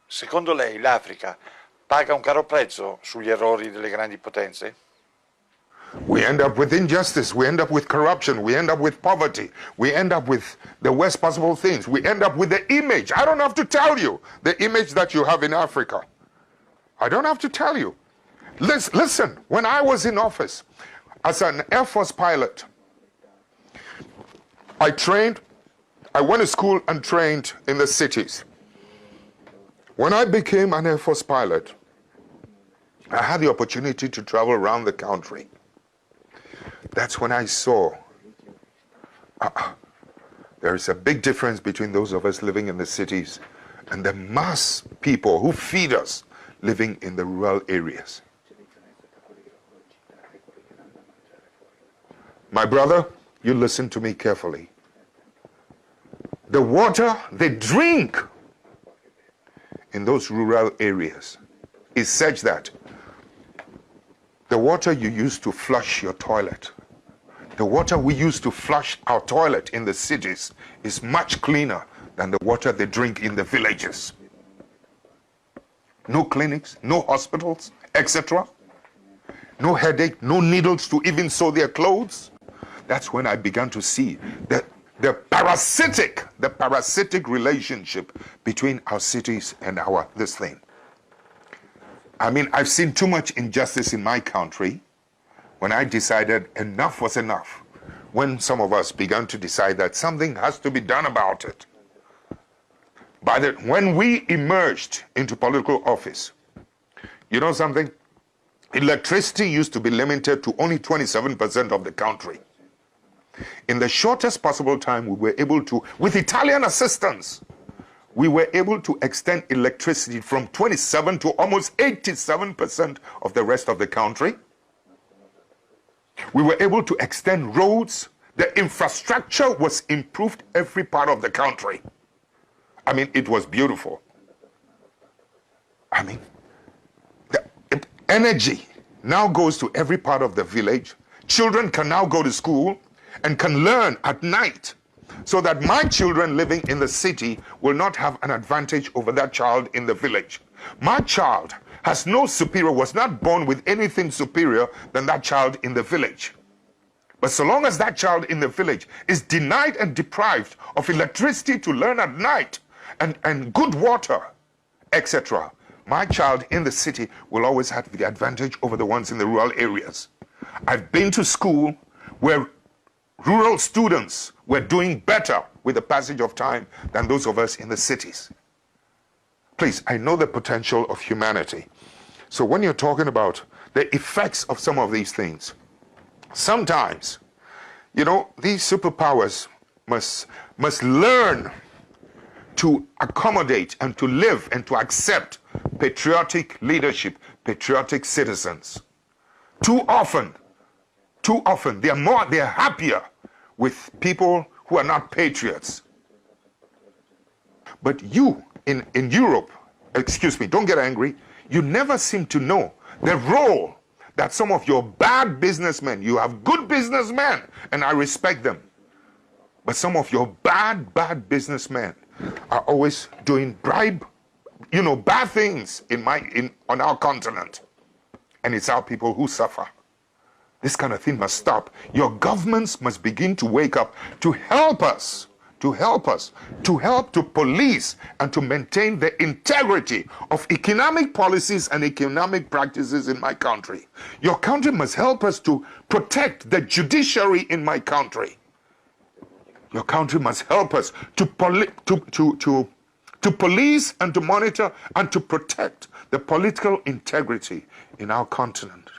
Secondo lei l'Africa paga un caro prezzo sugli errori delle grandi potenze? We end up with injustice, we end up with corruption, we end up with poverty, we end up with the worst possible things, we end up with the image. I don't have to tell you the image that you have in Africa. I don't have to tell you. Listen, when I was in office as an Air Force pilot, I went to school and trained in the cities. When I became an Air Force pilot, I had the opportunity to travel around the country. That's when I saw there is a big difference between those of us living in the cities and the mass people who feed us living in the rural areas. My brother, you listen to me carefully. The water they drink in those rural areas is such that the water you use to flush your toilet, the water we use to flush our toilet in the cities is much cleaner than the water they drink in the villages. No clinics, no hospitals, etc. No headache, no needles to even sew their clothes. That's when I began to see that the parasitic relationship between our cities and this thing. I mean, I've seen too much injustice in my country when I decided enough was enough. When some of us began to decide that something has to be done about it. When we emerged into political office, you know something? Electricity used to be limited to only 27% of the country. In the shortest possible time, we were able to, with Italian assistance, we were able to extend electricity from 27 to almost 87% of the rest of the country. We were able to extend roads. The infrastructure was improved every part of the country. I mean, it was beautiful. I mean, the energy now goes to every part of the village. Children can now go to school and can learn at night, so that my children living in the city will not have an advantage over that child in the village. My child has no superior, was not born with anything superior than that child in the village. But so long as that child in the village is denied and deprived of electricity to learn at night and good water, etc., my child in the city will always have the advantage over the ones in the rural areas. I've been to school where rural students were doing better with the passage of time than those of us in the cities. Please, I know the potential of humanity. So when you're talking about the effects of some of these things, sometimes, you know, these superpowers must learn to accommodate and to live and to accept patriotic leadership, patriotic citizens. Too often, they're happier with people who are not patriots. But you in Europe, excuse me, don't get angry, you never seem to know the role that some of your bad businessmen, you have good businessmen, and I respect them, but some of your bad businessmen are always doing bad things on our continent. And it's our people who suffer. This kind of thing must stop. Your governments must begin to wake up to help us, to help to police and to maintain the integrity of economic policies and economic practices in my country. Your country must help us to protect the judiciary in my country. Your country must help us to police and to monitor and to protect the political integrity in our continent.